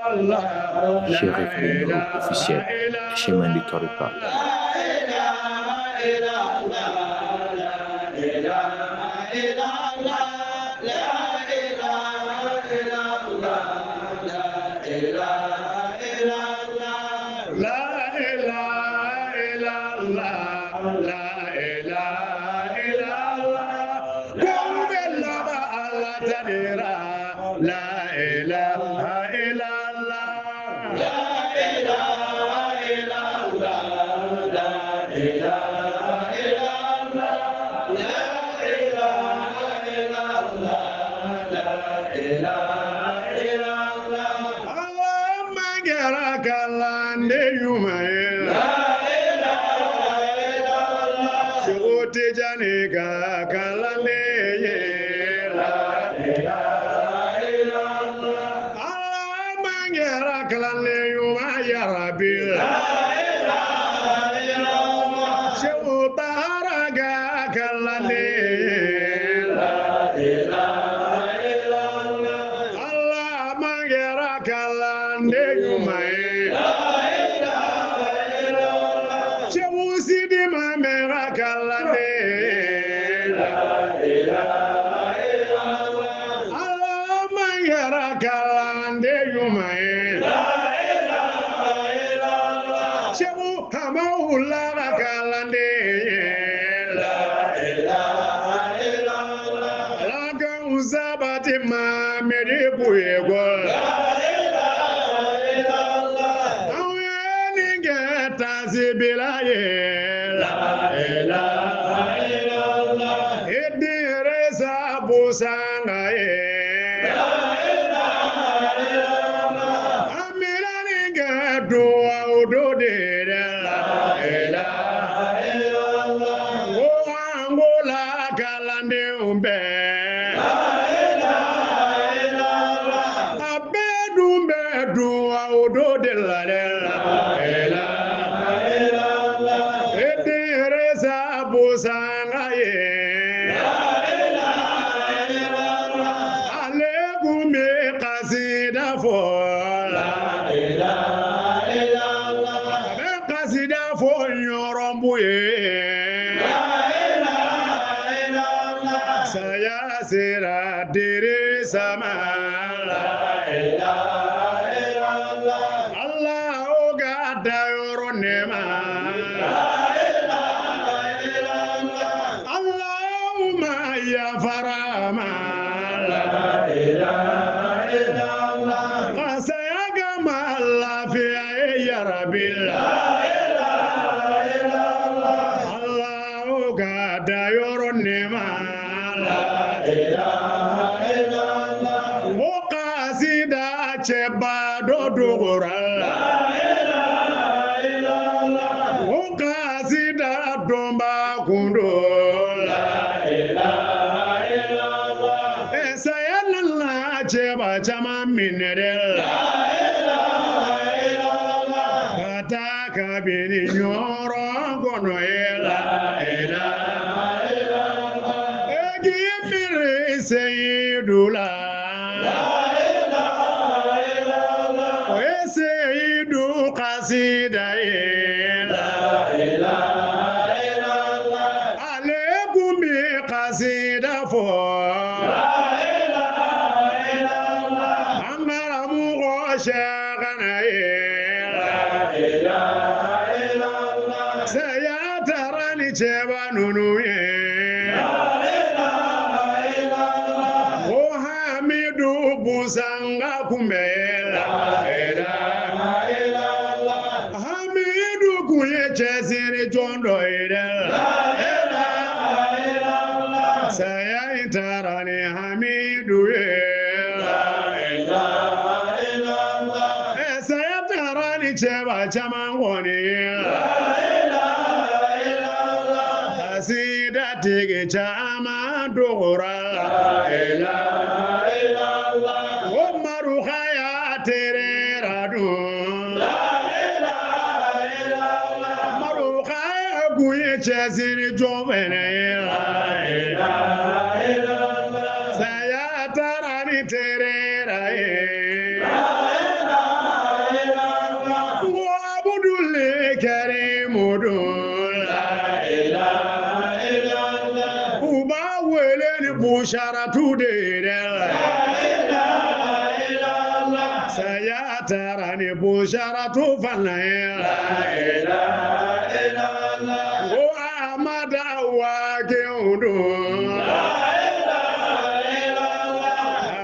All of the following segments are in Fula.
Chérif Leno officiel, chemin du Torika. busharatu de saya tarani busharatu fanaya o amada wa geudu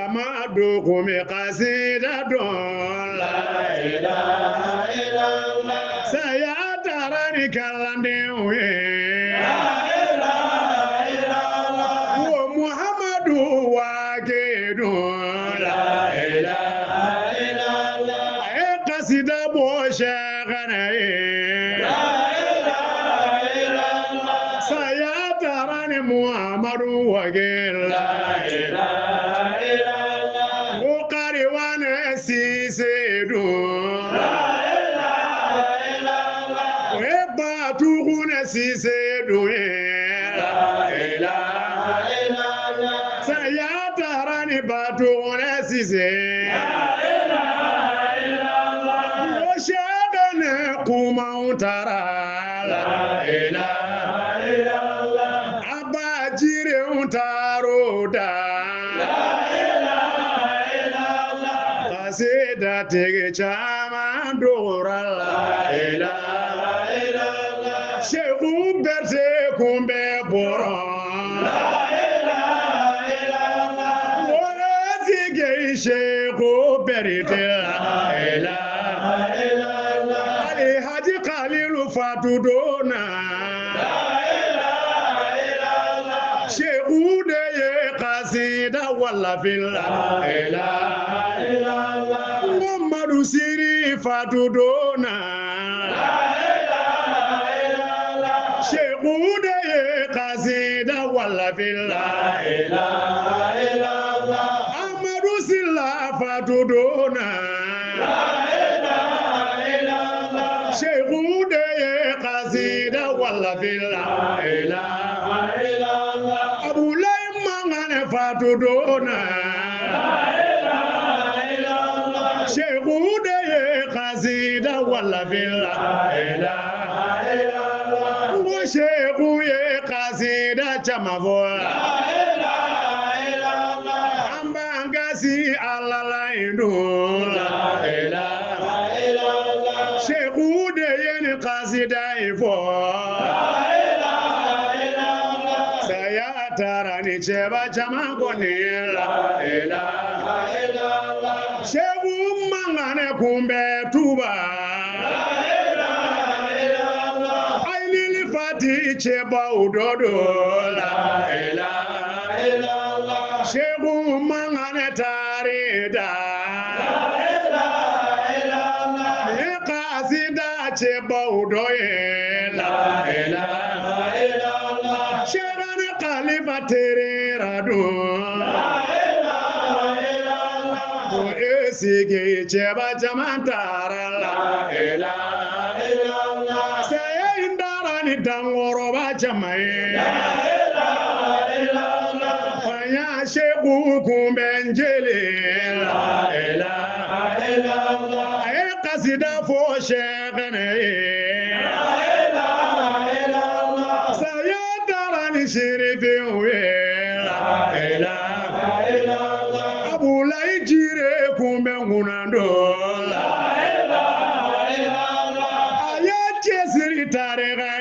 amadu kumi qasida don saya tarani kalande Take chama dora la ilaha illallah shehu berte kumbe boro la ilaha illallah wala tige shehu berte la ilaha illallah ali haji khalilu fatudona la ilaha illallah shehu de qasida wala fil la ilaha illallah Siri fatudona la ilaha illallah shehu de qasida wala fil la ilaha illallah amadu silla fatudona la ilaha illallah shehu de qasida wala fil la ilaha illallah abulay mangane fatudona wala billa ilaha illallah wo shehu ye qasida chamavo la ilaha illallah ambangasi alala indu la ilaha illallah shehu de ye qasida ifo la ilaha illallah saya tarani cheba chamago ni la ilaha illallah shehu mangane kumbe tuba Cheba udodo la ilaha illallah shehu mangane tarida la ilaha illallah qasida cheba udoye la ilaha illallah shehu khalifa tererado la ilaha illallah esige cheba jamantara la ilaha illallah dangoro ba jamai la ilaha illallah ya shehu kumbenjele la ilaha illallah ay qasida fo shegane la ilaha illallah sayadarani shirifi la ilaha illallah abulay jire kumbengunando la ilaha illallah ayat siri tarega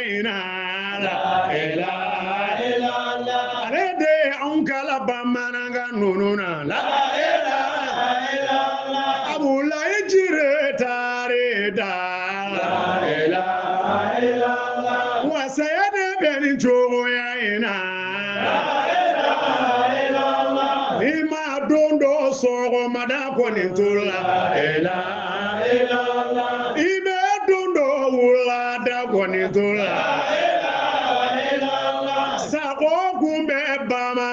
nununa la ilaha illallah abulay jire tarida la ilaha illallah wasayade ben jogo yaina la ilaha illallah ima dondo sogo madako nintula la ilaha illallah ibe dondo wula dako nintula la ilaha illallah sako kumbe bama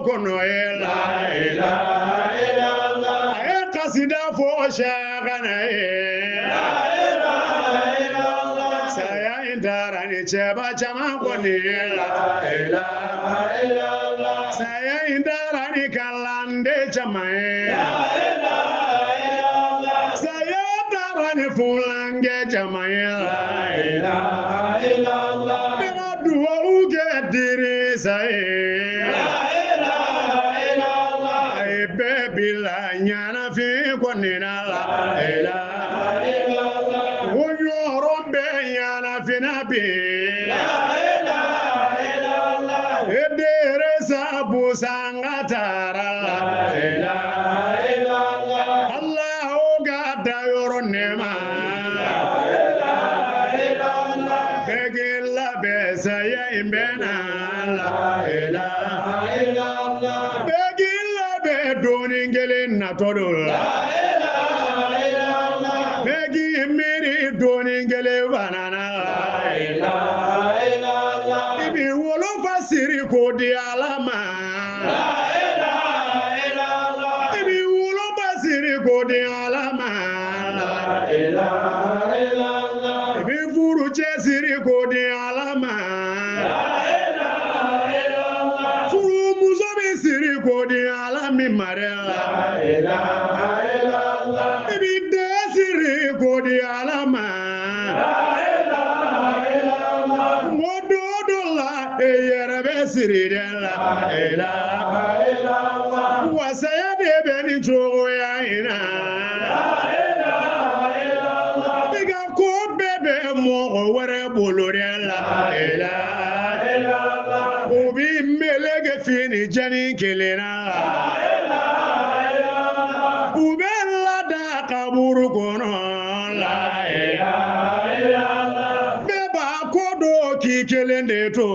kono la ilaha illallah ay qasida fo shagana la ilaha illallah saya indarani cheba chama koni la ilaha illallah saya indarani kalande chama la ilaha illallah saya darani fulange chama la ilaha illallah dua uge diri saya la ilaha nina la ilaha illallah wonyoro be yana finabi la ilaha illallah edere sabu sangatara la ilaha illallah Allah gada yoro nema la ilaha illallah begilla besaya imbena la ilaha illallah Doningele natodol la ilaha illallah begi miri doningele banana la ilaha illallah ibi wolo fasiri ko di alama la ilaha illallah ibi wolo fasiri ko di alama la ilaha illallah ibi furu chesiri ko di alama la ilaha illallah furu musobe siri ko di mi marela ilaha illallah ibi desiri godi alama la ilaha illallah mododola eyerebe siri la ilaha illallah wasaya de beni jogo ya ina la ilaha illallah diga ko bebe mo wore bolore la ilaha illallah ubi melege fini jani kelena Burukono la ilaha illallah beba kodo kikelende to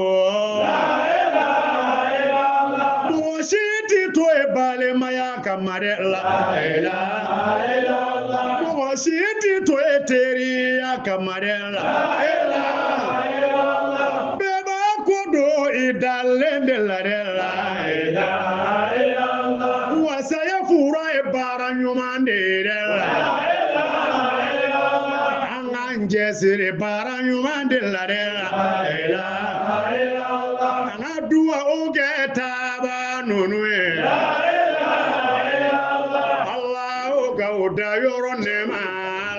la ilaha illallah moshiti to ebale maya kamare la ilaha illallah moshiti to eteri akamare la ilaha illallah beba kodo idalende la ilaha illallah wasaya fura ebara nyumande Jesiri bara yumande la ilaha illallah anadua ogeta ba nunwe la ilaha illallah Allah oga oda yoro nema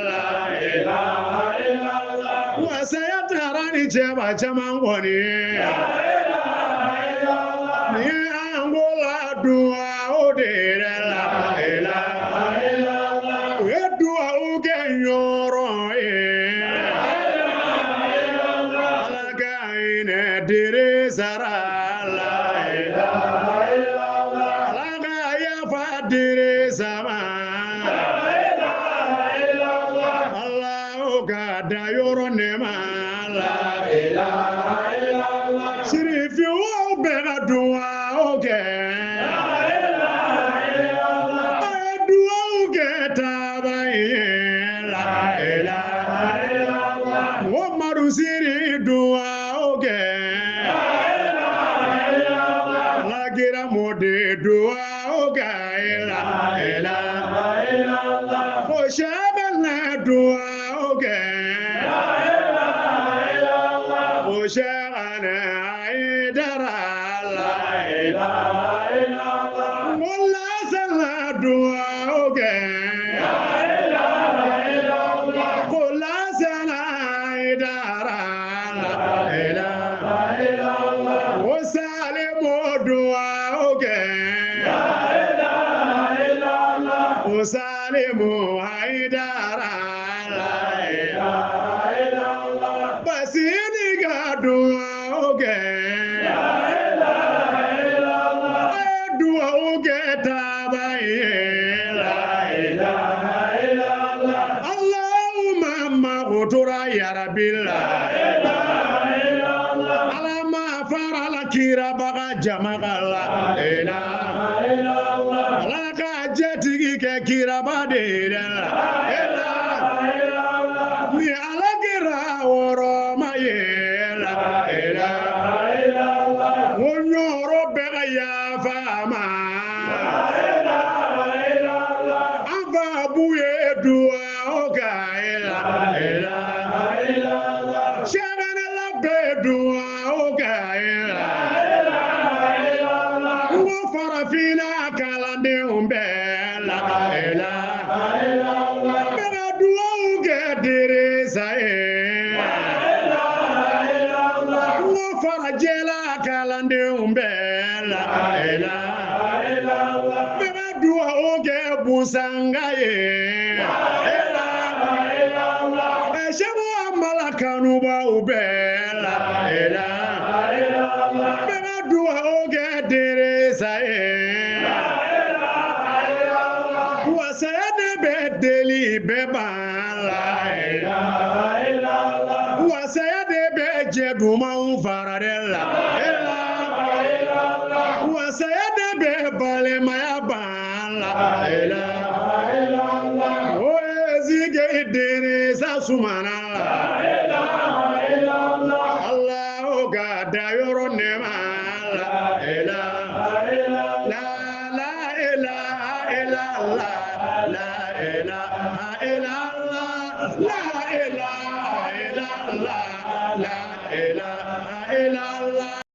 la ilaha illallah wasayatarani jeba jamangoni la ilaha illallah ni angola dua odere la ilaha illallah edua ogenyoro dire zara la ilaha illallah la ya fadire sama la ilaha illallah Allah gada yoro nema la ilaha illallah sirifi o bena dua oge la ilaha illallah dua oge tabaye la ilaha illallah o marusiri dua oge mode dua oga la ilaha illallah o shabana dua oga la ilaha illallah o shabana idara la ilaha illallah molla sala dua oga la ilaha illallah molla sala idara la ilaha illallah o salimo dua Salimu haidara la ilaha illallah basini gadua oge la ilaha illallah dua oge tabaye la ilaha illallah Allahumma maghfira ya rabbil la ilaha illallah alama farala kira baga jama'a la ilaha illallah jetigi ke kirabade la ilaha illallah mi alagira woro maye la ilaha illallah wonyoro bega ya fama la ilaha illallah aba buye dua oga la ilaha illallah shabana la bedua oga la ilaha illallah wo farafina kalande umbe la ilaha illallah bega dua oga dire sae la ilaha illallah wo farajela kalande umbe la ilaha illallah bega dua oga busangaye kanubaw bɛɛ la ilaha illallah bɛna dugawu kɛ Dirisa ye wa saya de bɛ deli bɛɛ ban la ilaha illallah wa saya de bɛ jɛ dumanw fara de la ilaha illallah wa saya de bɛ balimaya ban la ilaha illallah o ye zige Dirisa sumana la ilaha illallah Allahu ka dayɔrɔ nɛma la ilaha illallah la ilaha illallah la ilaha illallah la ilaha illallah la ilaha illallah